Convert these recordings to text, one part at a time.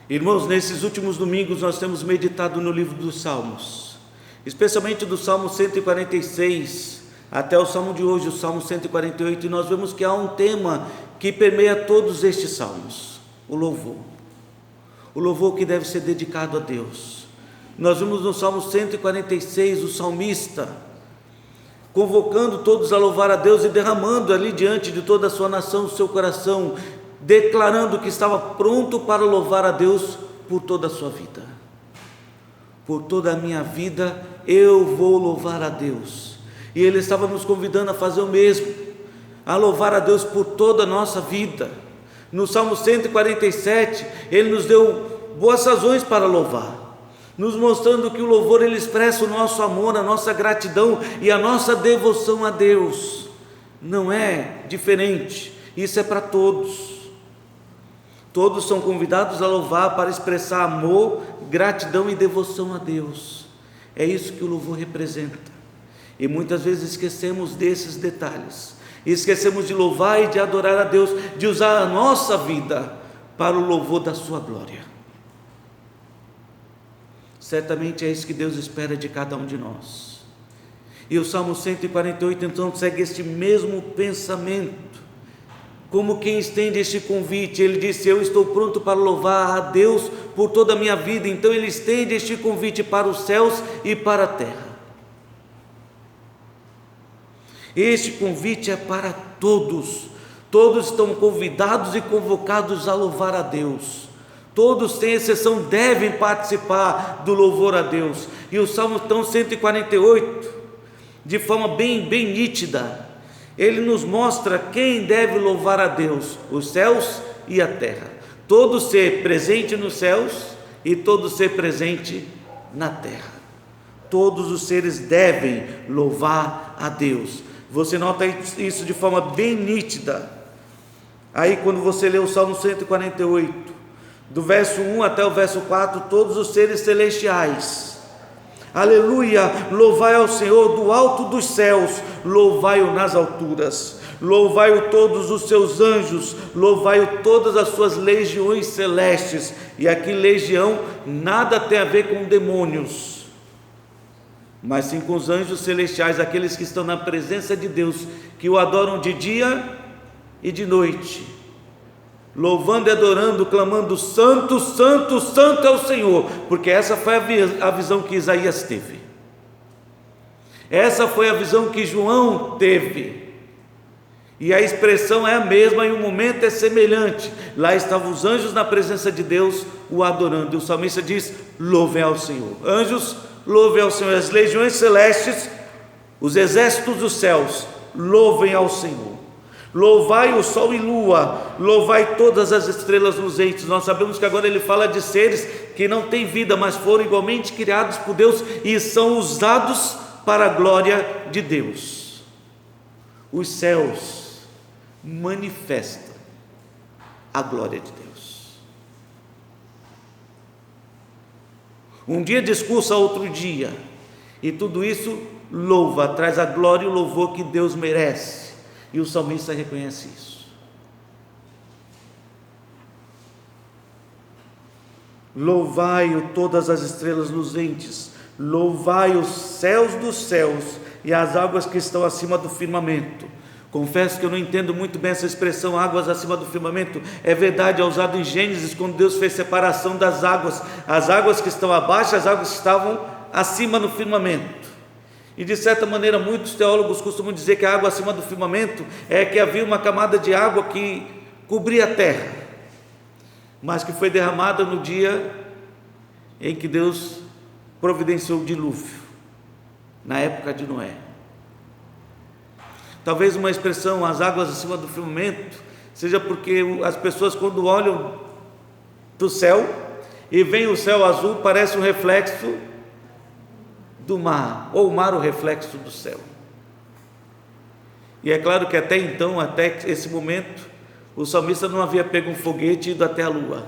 Irmãos, nesses últimos domingos nós temos meditado no livro dos Salmos, especialmente do Salmo 146 até o Salmo de hoje, o Salmo 148, e nós vemos que há um tema que permeia todos estes salmos: o louvor. O louvor que deve ser dedicado a Deus. Nós vimos no Salmo 146 o salmista convocando todos a louvar a Deus e derramando ali diante de toda a sua nação o seu coração, declarando que estava pronto para louvar a Deus por toda a sua vida. Por toda a minha vida eu vou louvar a Deus. E ele estava nos convidando a fazer o mesmo, a louvar a Deus por toda a nossa vida. No Salmo 147, ele nos deu boas razões para louvar, nos mostrando que o louvor ele expressa o nosso amor, a nossa gratidão e a nossa devoção a Deus. Não é diferente, isso é para todos. Todos são convidados a louvar para expressar amor, gratidão e devoção a Deus. É isso que o louvor representa. E muitas vezes esquecemos desses detalhes. Esquecemos de louvar e de adorar a Deus, de usar a nossa vida para o louvor da sua glória. Certamente é isso que Deus espera de cada um de nós. E o Salmo 148 então segue este mesmo pensamento, como quem estende este convite. Ele disse: eu estou pronto para louvar a Deus por toda a minha vida. Então ele estende este convite para os céus e para a terra. Este convite é para todos. Todos estão convidados e convocados a louvar a Deus. Todos, sem exceção, devem participar do louvor a Deus. E o Salmo então 148, de forma bem nítida, ele nos mostra quem deve louvar a Deus: os céus e a terra. Todo ser presente nos céus e todo ser presente na terra. Todos os seres devem louvar a Deus. Você nota isso de forma bem nítida. Aí quando você lê o Salmo 148, do verso 1 até o verso 4, todos os seres celestiais: aleluia, louvai ao Senhor do alto dos céus, louvai-o nas alturas, louvai-o todos os seus anjos, louvai-o todas as suas legiões celestes. E aqui legião nada tem a ver com demônios, mas sim com os anjos celestiais, aqueles que estão na presença de Deus, que o adoram de dia e de noite, louvando e adorando, clamando: santo, santo, santo é o Senhor. Porque essa foi a visão que Isaías teve, essa foi a visão que João teve, e a expressão é a mesma e o momento é semelhante. Lá estavam os anjos na presença de Deus, o adorando, e o salmista diz: louvem ao Senhor. Anjos, louvem ao Senhor. As legiões celestes, os exércitos dos céus, louvem ao Senhor. Louvai o sol e lua, louvai todas as estrelas luzentes. Nós sabemos que agora ele fala de seres que não têm vida, mas foram igualmente criados por Deus e são usados para a glória de Deus. Os céus manifestam a glória de Deus. Um dia discursa outro dia, e tudo isso louva, traz a glória e o louvor que Deus merece. E o salmista reconhece isso. Louvai-o todas as estrelas luzentes, louvai os céus dos céus e as águas que estão acima do firmamento. Confesso que eu não entendo muito bem essa expressão, águas acima do firmamento. É verdade, é usado em Gênesis, quando Deus fez separação das águas, as águas que estão abaixo, as águas que estavam acima no firmamento. E de certa maneira muitos teólogos costumam dizer que a água acima do firmamento é que havia uma camada de água que cobria a terra, mas que foi derramada no dia em que Deus providenciou o dilúvio, na época de Noé. Talvez uma expressão, as águas acima do firmamento, seja porque as pessoas, quando olham do céu e veem o céu azul, parece um reflexo do mar, ou o mar o reflexo do céu. E é claro que até então, até esse momento, o salmista não havia pego um foguete e ido até a lua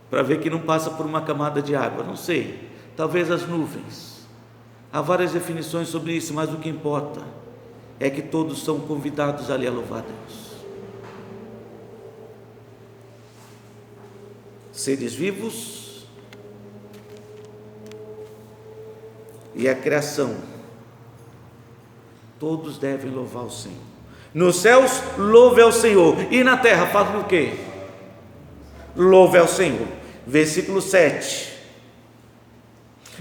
para ver que não passa por uma camada de água, não sei, talvez as nuvens. Há várias definições sobre isso, mas o que importa é que todos são convidados ali a louvar a Deus. seres vivos e a criação, todos devem louvar o Senhor. Nos céus, louve ao Senhor, e na terra, faz o quê? Louve ao Senhor. Versículo 7: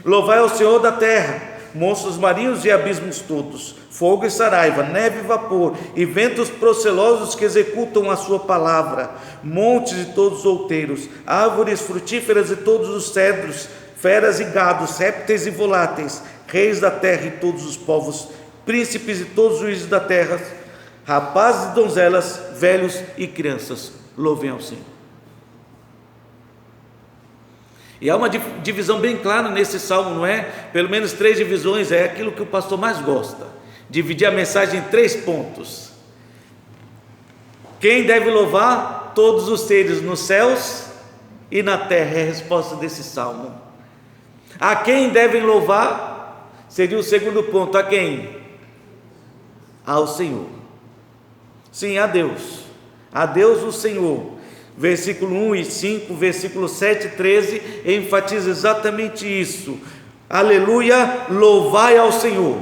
louvai ao Senhor da terra, monstros marinhos e abismos todos, fogo e saraiva, neve e vapor, e ventos procelosos que executam a sua palavra, montes e todos os outeiros, árvores frutíferas e todos os cedros, feras e gados, répteis e voláteis, reis da terra e todos os povos, príncipes e todos os juízes da terra, rapazes e donzelas, velhos e crianças, louvem ao Senhor. E há uma divisão bem clara nesse salmo, não é? Pelo menos 3 divisões, é aquilo que o pastor mais gosta, dividir a mensagem em 3 pontos. Quem deve louvar? Todos os seres nos céus e na terra, é a resposta desse salmo. A quem devem louvar? Seria o segundo ponto. A quem? Ao Senhor. Sim, a Deus. A Deus o Senhor. Versículo 1 e 5, versículo 7 e 13, enfatiza exatamente isso. Aleluia, louvai ao Senhor.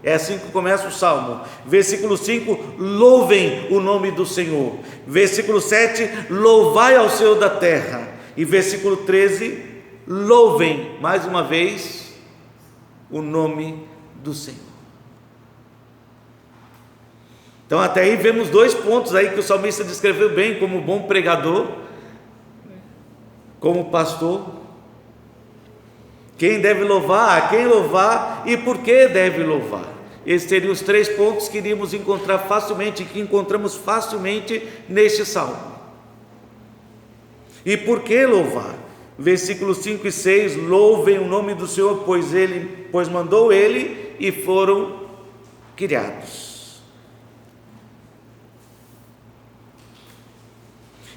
É assim que começa o salmo. Versículo 5, louvem o nome do Senhor. Versículo 7, louvai ao Senhor da terra. E versículo 13, louvem mais uma vez o nome do Senhor. Então até aí vemos 2 pontos aí que o salmista descreveu bem, como bom pregador, como pastor. Quem deve louvar, a quem louvar e por que deve louvar. Esses seriam os 3 pontos que iríamos encontrar facilmente, que encontramos facilmente neste salmo. E por que louvar? Versículos 5 e 6, louvem o nome do Senhor, pois mandou ele e foram criados.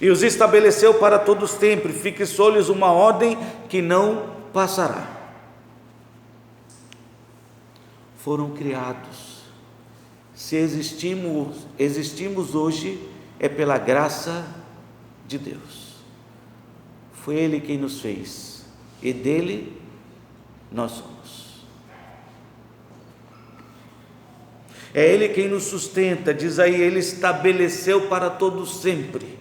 E os estabeleceu para todos sempre, fixou-lhes uma ordem que não passará. Foram criados. Se existimos hoje, é pela graça de Deus. Foi Ele quem nos fez, e dele nós somos. É Ele quem nos sustenta, diz aí, Ele estabeleceu para todos sempre.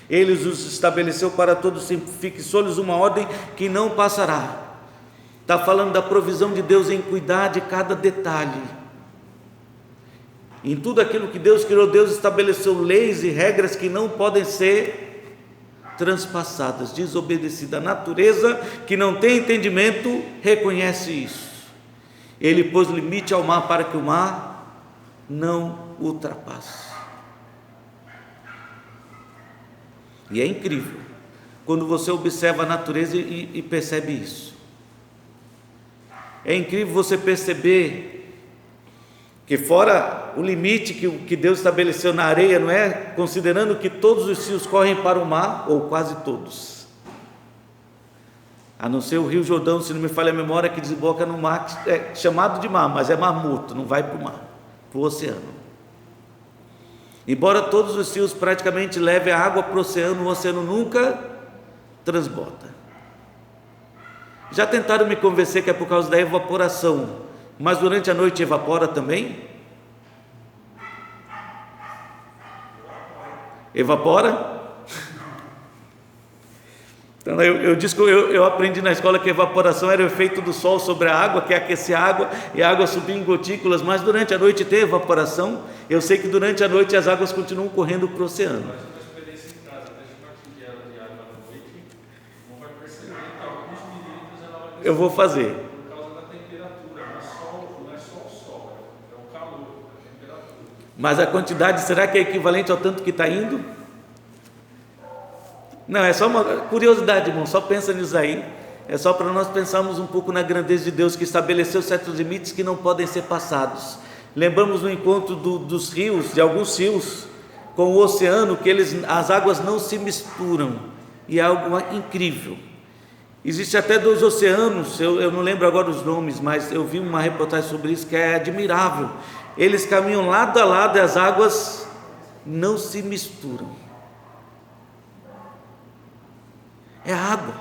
Ele os estabeleceu para todos sempre, fixou-lhes uma ordem que não passará. Está falando da provisão de Deus em cuidar de cada detalhe. Em tudo aquilo que Deus criou, Deus estabeleceu leis e regras que não podem ser transpassadas, desobedecidas. A natureza que não tem entendimento reconhece isso. Ele pôs limite ao mar para que o mar não ultrapasse. E é incrível quando você observa a natureza e percebe isso. É incrível você perceber que fora o limite que Deus estabeleceu na areia, não é? Considerando que todos os rios correm para o mar, ou quase todos, a não ser o Rio Jordão, se não me falha a memória, que desemboca no mar, é chamado de mar, mas é mar morto, não vai para o mar, para o oceano. Embora todos os rios praticamente levem a água para o oceano nunca transborda. Já tentaram me convencer que é por causa da evaporação, mas durante a noite evapora também? Evapora? Então eu aprendi na escola que a evaporação era o efeito do sol sobre a água, que aquecia a água e a água subia em gotículas, mas durante a noite tem evaporação. Eu sei que durante a noite as águas continuam correndo para o oceano. Mas uma experiência em casa, deixa uma tigela de água à noite, não vai perceber que alguns milímetros ela vai perceber. Eu vou fazer. Por causa da temperatura, não é só o sol, é o calor, a temperatura. Mas a quantidade, será que é equivalente ao tanto que está indo? Não, é só uma curiosidade, irmão, só pensa nisso aí. É só para nós pensarmos um pouco na grandeza de Deus, que estabeleceu certos limites que não podem ser passados. Lembramos no encontro dos rios, de alguns rios, com o oceano, que as águas não se misturam, e é algo incrível. Existe até 2 oceanos, eu não lembro agora os nomes, mas eu vi uma reportagem sobre isso, que é admirável. Eles caminham lado a lado e as águas não se misturam. é água.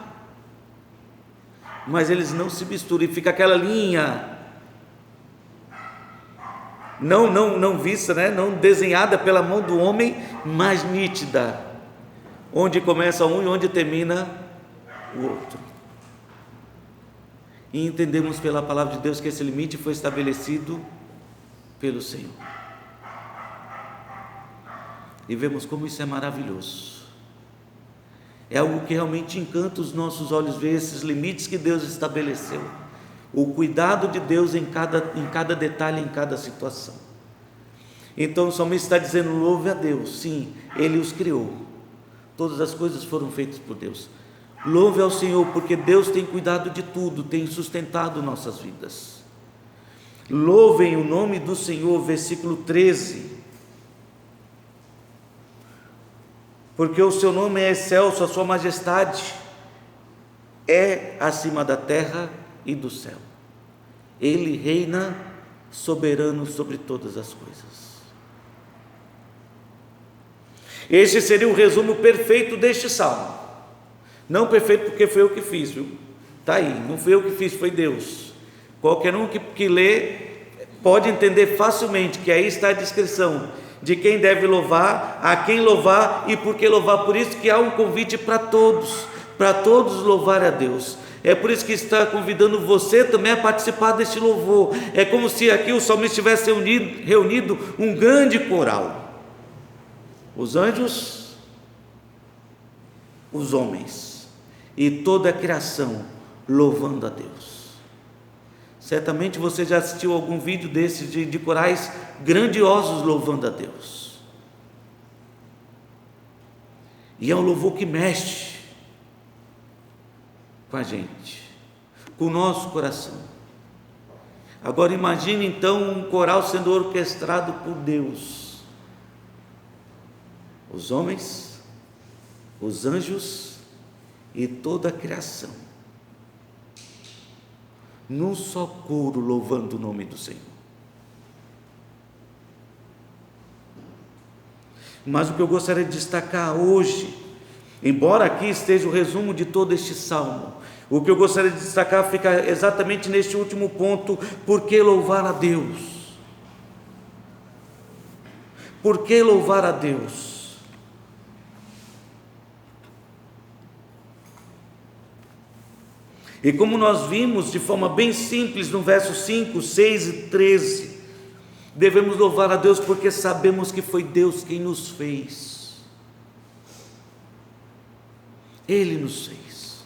Mas eles não se misturam, e fica aquela linha não vista, né? Não desenhada pela mão do homem, mas nítida, onde começa um e onde termina o outro. E entendemos pela palavra de Deus que esse limite foi estabelecido pelo Senhor. E vemos como isso é maravilhoso. É algo que realmente encanta os nossos olhos ver esses limites que Deus estabeleceu. O cuidado de Deus em cada detalhe, em cada situação. Então o salmista está dizendo: louve a Deus. Sim, Ele os criou. Todas as coisas foram feitas por Deus. Louve ao Senhor, porque Deus tem cuidado de tudo, tem sustentado nossas vidas. Louvem o nome do Senhor, versículo 13. Porque o seu nome é excelso, a sua majestade é acima da terra e do céu. Ele reina soberano sobre todas as coisas. Este seria o resumo perfeito deste salmo. Não perfeito porque foi eu que fiz, viu? Está aí, não foi eu que fiz, foi Deus. Qualquer um que lê pode entender facilmente que aí está a descrição de quem deve louvar, a quem louvar e por que louvar. Por isso que há um convite para todos louvar a Deus. É por isso que está convidando você também a participar deste louvor. É como se aqui o salmista tivesse reunido um grande coral: os anjos, os homens e toda a criação louvando a Deus. Certamente você já assistiu algum vídeo desses de corais grandiosos louvando a Deus. E é um louvor que mexe com a gente, com o nosso coração. Agora imagine então um coral sendo orquestrado por Deus. Os homens, os anjos e toda a criação, num só coro, louvando o nome do Senhor. Mas o que eu gostaria de destacar hoje, embora aqui esteja o resumo de todo este salmo, o que eu gostaria de destacar fica exatamente neste último ponto: por que louvar a Deus? Por que louvar a Deus? E como nós vimos de forma bem simples no verso 5, 6 e 13, devemos louvar a Deus porque sabemos que foi Deus quem nos fez. Ele nos fez.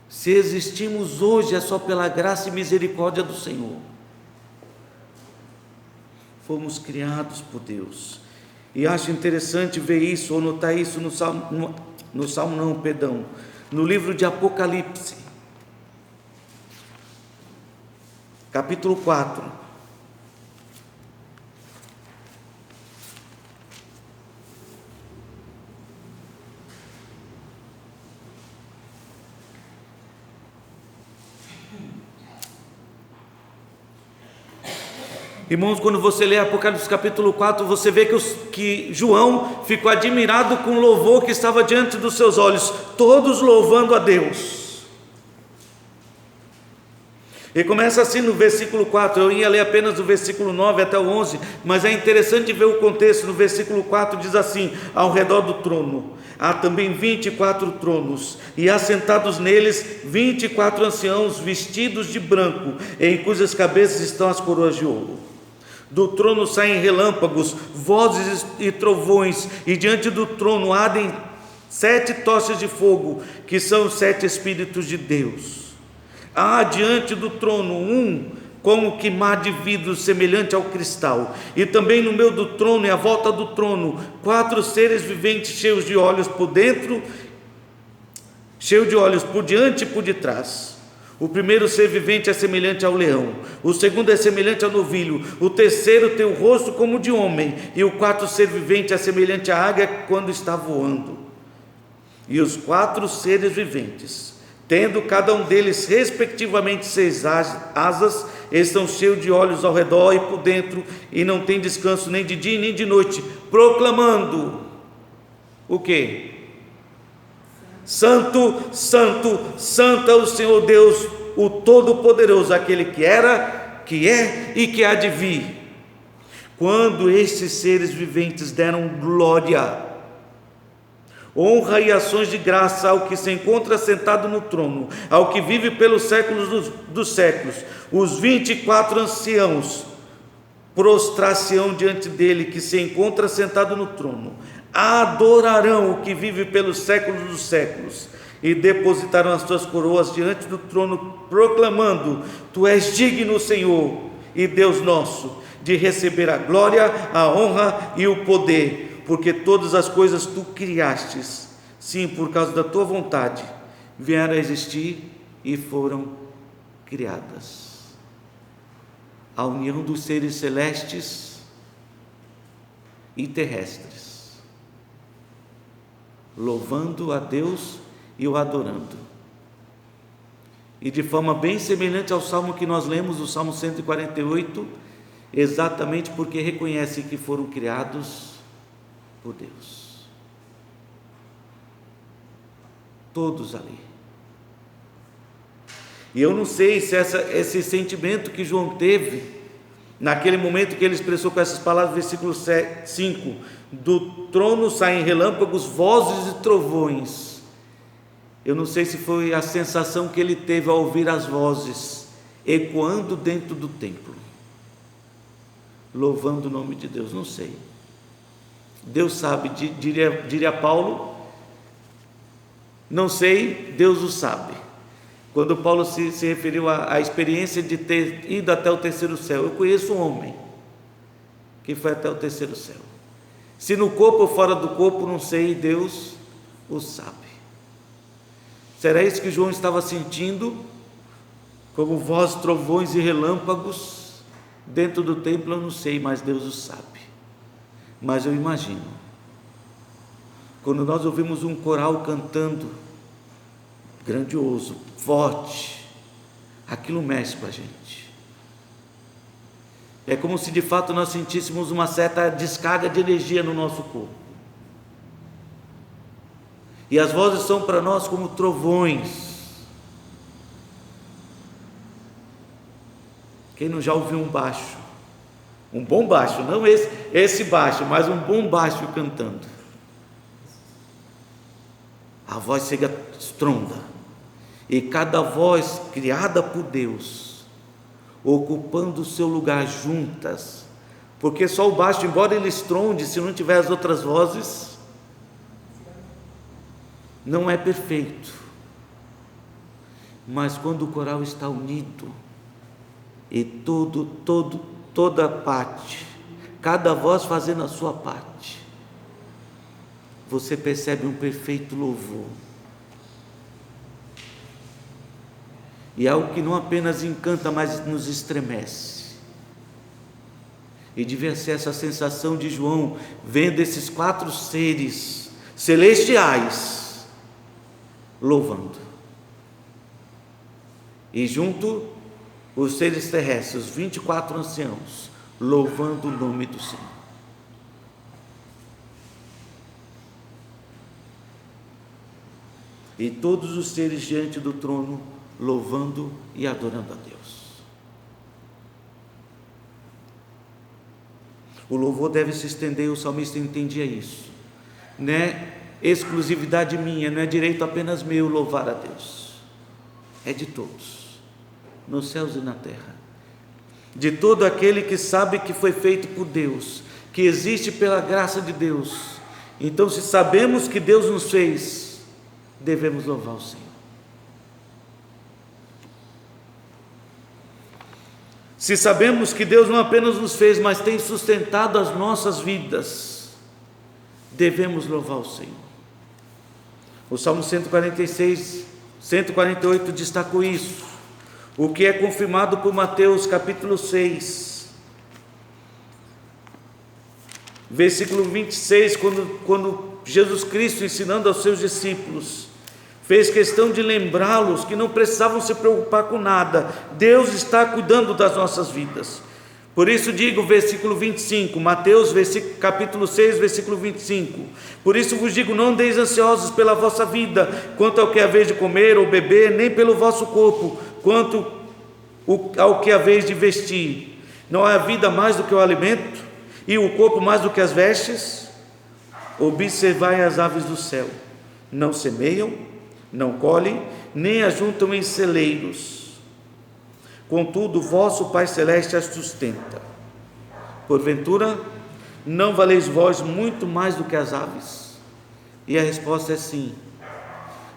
Se existimos hoje é só pela graça e misericórdia do Senhor. Fomos criados por Deus. E acho interessante ver isso, ou notar isso no livro de Apocalipse, capítulo 4. Irmãos, quando você lê Apocalipse capítulo 4, você vê que João ficou admirado com o louvor que estava diante dos seus olhos, todos louvando a Deus. E começa assim no versículo 4, eu ia ler apenas do versículo 9 até o 11, mas é interessante ver o contexto. No versículo 4 diz assim: ao redor do trono há também 24 tronos, e assentados neles 24 anciãos vestidos de branco, em cujas cabeças estão as coroas de ouro. Do trono saem relâmpagos, vozes e trovões, e diante do trono ardem 7 tochas de fogo, que são os 7 Espíritos de Deus. Há diante do trono um como que mar de vidro semelhante ao cristal, e também no meio do trono e à volta do trono 4 seres viventes cheios de olhos por dentro, cheios de olhos por diante e por detrás. O primeiro ser vivente é semelhante ao leão, o segundo é semelhante ao novilho, o terceiro tem o rosto como de homem, e o quarto ser vivente é semelhante à águia quando está voando. E os 4 seres viventes, tendo cada um deles respectivamente 6 asas, estão cheios de olhos ao redor e por dentro, e não tem descanso nem de dia nem de noite, proclamando o quê? Santo, santo, santo é o Senhor Deus, o Todo-Poderoso, aquele que era, que é e que há de vir. Quando estes seres viventes deram glória, honra e ações de graça ao que se encontra sentado no trono, ao que vive pelos séculos dos séculos, os 24 anciãos prostrar-se-ão diante dele que se encontra sentado no trono, adorarão o que vive pelos séculos dos séculos, e depositarão as suas coroas diante do trono, proclamando: Tu és digno, Senhor e Deus nosso, de receber a glória, a honra e o poder, porque todas as coisas tu criastes, sim, por causa da tua vontade, vieram a existir e foram criadas. A união dos seres celestes e terrestres, louvando a Deus e o adorando. E de forma bem semelhante ao salmo que nós lemos, o Salmo 148, exatamente porque reconhecem que foram criados por Deus. Todos ali. E eu não sei se esse sentimento que João teve, naquele momento que ele expressou com essas palavras, versículo 5, do trono saem relâmpagos, vozes e trovões. Eu não sei se foi a sensação que ele teve ao ouvir as vozes ecoando dentro do templo, louvando o nome de Deus, não sei. Deus sabe, diria Paulo, não sei, Deus o sabe. Quando Paulo se referiu à experiência de ter ido até o terceiro céu, eu conheço um homem que foi até o terceiro céu. Se no corpo ou fora do corpo, não sei, Deus o sabe. Será isso que João estava sentindo, como vozes, trovões e relâmpagos dentro do templo? Eu não sei, mas Deus o sabe. Mas eu imagino, quando nós ouvimos um coral cantando, grandioso, forte, aquilo mexe com a gente. É como se de fato nós sentíssemos uma certa descarga de energia no nosso corpo. E as vozes são para nós como trovões. Quem não já ouviu um baixo? Um bom baixo, não esse baixo, mas um bom baixo cantando. A voz chega estronda. E cada voz criada por Deus, ocupando o seu lugar juntas, porque só o baixo, embora ele estronde, se não tiver as outras vozes, não é perfeito. Mas quando o coral está unido, e toda parte, cada voz fazendo a sua parte, você percebe um perfeito louvor. E é algo que não apenas encanta, mas nos estremece. E devia ser essa sensação de João, vendo esses 4 seres celestiais louvando. E junto os seres terrestres, os 24 anciãos, louvando o nome do Senhor. E todos os seres diante do trono, louvando e adorando a Deus. O louvor deve se estender, o salmista entendia isso. Não é exclusividade minha, não é direito apenas meu louvar a Deus. É de todos, nos céus e na terra. De todo aquele que sabe que foi feito por Deus, que existe pela graça de Deus. Então, se sabemos que Deus nos fez, devemos louvar o Senhor. Se sabemos que Deus não apenas nos fez, mas tem sustentado as nossas vidas, devemos louvar o Senhor. O Salmo 148 destacou isso, o que é confirmado por Mateus capítulo 6, versículo 26, quando Jesus Cristo, ensinando aos seus discípulos, fez questão de lembrá-los que não precisavam se preocupar com nada. Deus está cuidando das nossas vidas, Por isso digo, versículo 25, Mateus capítulo 6, versículo 25: por isso vos digo, não andeis ansiosos pela vossa vida, quanto ao que haveis de comer ou beber, nem pelo vosso corpo, quanto ao que haveis de vestir. Não há vida mais do que o alimento, e o corpo mais do que as vestes? Observai as aves do céu, não semeiam, não colhem, nem ajuntam em celeiros, contudo vosso Pai Celeste as sustenta. Porventura não valeis vós muito mais do que as aves? E a resposta é sim.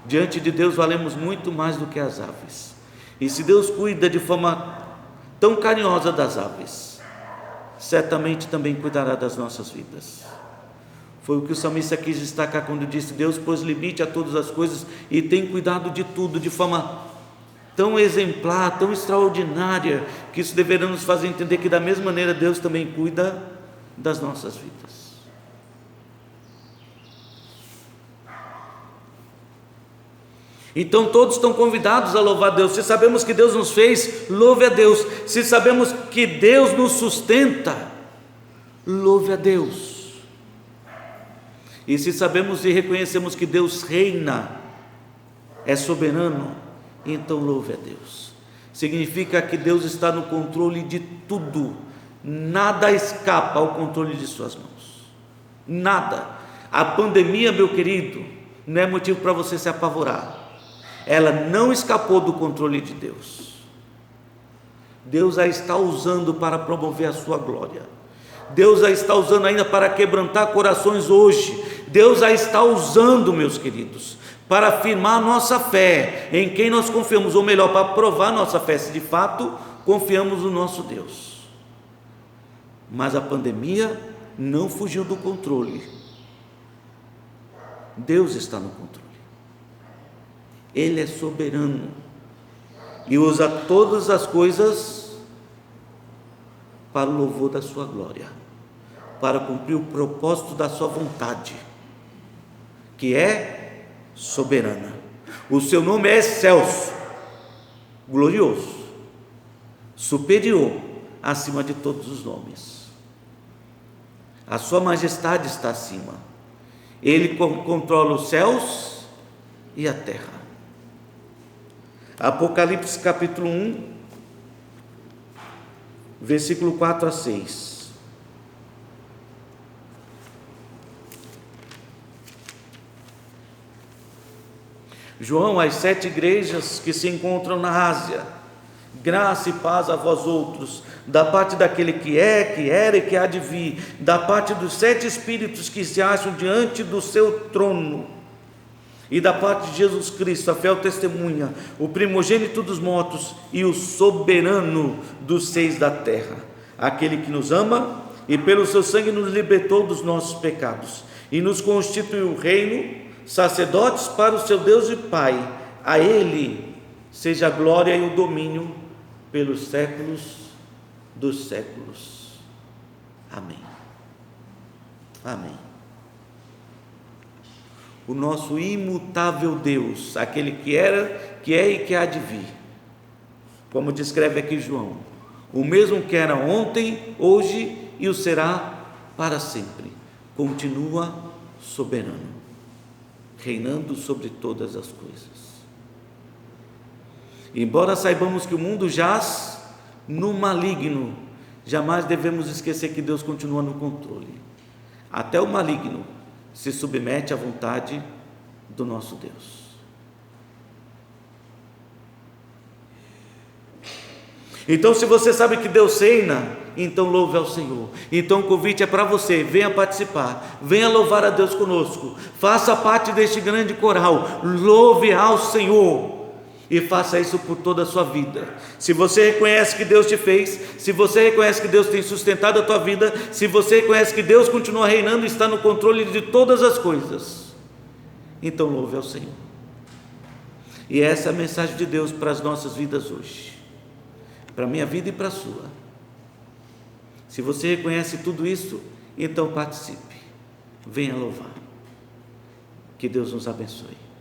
Diante de Deus valemos muito mais do que as aves. E se Deus cuida de forma tão carinhosa das aves, certamente também cuidará das nossas vidas. Foi o que o salmista quis destacar quando disse: Deus pôs limite a todas as coisas e tem cuidado de tudo de forma tão exemplar, tão extraordinária, que isso deverá nos fazer entender que da mesma maneira Deus também cuida das nossas vidas. Então todos estão convidados a louvar a Deus. Se sabemos que Deus nos fez, louve a Deus. Se sabemos que Deus nos sustenta, louve a Deus. E se sabemos e reconhecemos que Deus reina, é soberano, então louve a Deus. Significa que Deus está no controle de tudo, nada escapa ao controle de suas mãos, nada. A pandemia, meu querido, não é motivo para você se apavorar, ela não escapou do controle de Deus. Deus a está usando para promover a sua glória. Deus a está usando ainda para quebrantar corações hoje. Deus a está usando, meus queridos, para afirmar nossa fé em quem nós confiamos, ou melhor, para provar nossa fé, se de fato confiamos no nosso Deus. Mas a pandemia não fugiu do controle. Deus está no controle. Ele é soberano e usa todas as coisas para o louvor da sua glória, para cumprir o propósito da sua vontade, que é soberana. O seu nome é excelso, glorioso, superior acima de todos os nomes. A sua majestade está acima. Ele controla os céus e a terra. Apocalipse capítulo 1, versículo 4 a 6. João, às 7 igrejas que se encontram na Ásia: graça e paz a vós outros, da parte daquele que é, que era e que há de vir, da parte dos 7 espíritos que se acham diante do seu trono, e da parte de Jesus Cristo, a fiel testemunha, o primogênito dos mortos e o soberano dos seis da terra, aquele que nos ama e pelo seu sangue nos libertou dos nossos pecados e nos constituiu reino, sacerdotes para o seu Deus e Pai. A Ele seja a glória e o domínio pelos séculos dos séculos. Amém. Amém. O nosso imutável Deus, aquele que era, que é e que há de vir, como descreve aqui João, o mesmo que era ontem, hoje e o será para sempre, continua soberano, reinando sobre todas as coisas. Embora saibamos que o mundo jaz no maligno, jamais devemos esquecer que Deus continua no controle. Até o maligno se submete à vontade do nosso Deus. Então, se você sabe que Deus reina, então louve ao Senhor. Então o convite é para você: venha participar, venha louvar a Deus conosco, faça parte deste grande coral, louve ao Senhor. E faça isso por toda a sua vida. Se você reconhece que Deus te fez, se você reconhece que Deus tem sustentado a tua vida, se você reconhece que Deus continua reinando e está no controle de todas as coisas, então louve ao Senhor. E essa é a mensagem de Deus para as nossas vidas hoje, para a minha vida e para a sua. Se você reconhece tudo isso, então participe, venha louvar. Que Deus nos abençoe.